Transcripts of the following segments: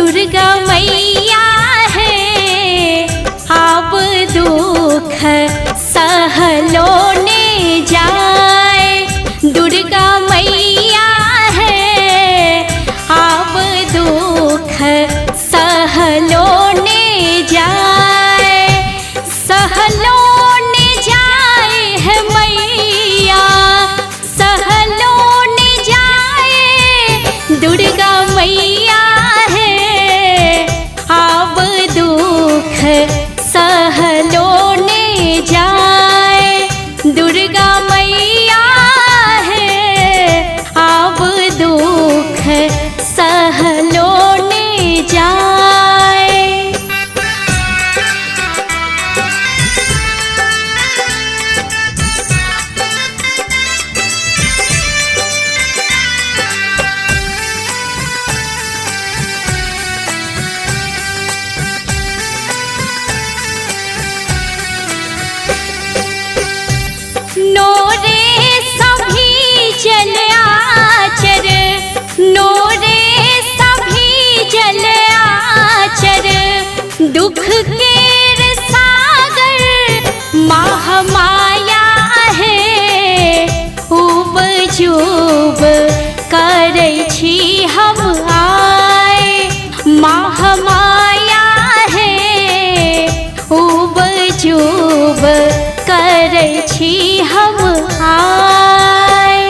दुर्गा मैया है अब दुख सहलो ने जाए। दुर्गा मैया है अब दुख सहलो ने जाए। सहलो ने जाए है मैया सहलो ने जाए। दुर्गा मैया है अब दुख सहलो ने जाए। दुर्गा मैया है अब दुख सहलो ने जाए। नोरे सभी जल आचर नोरे सभी जल आचर। दुख केर सागर महामाया है उब जुब करै छी हम आए। महामाया है उब जुब करै छी हम आए।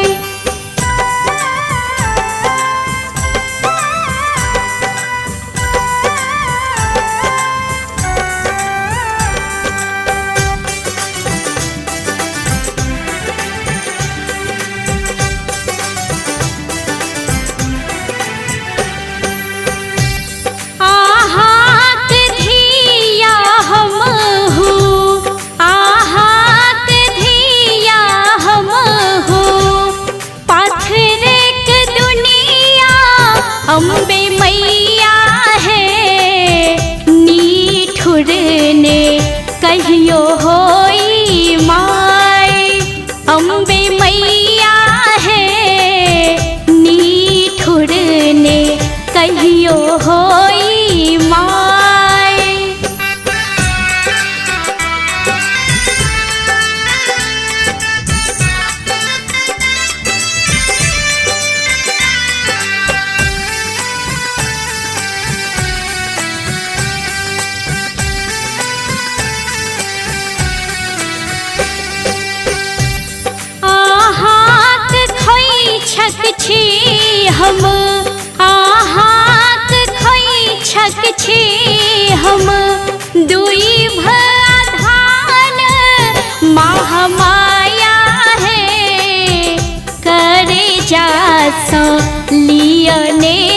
आहात धिया हम हूँ आहात धिया हम हूँ। पाथरेक दुनिया अम्बे मैया है निठुर ने कहियो होई माय। अम्बे मैया है निठुर ने कहियो होई माय। आहात खोइछक छी हम आहात खोइछक छी हम। दुई भाधान महामाया है करे जासा लियने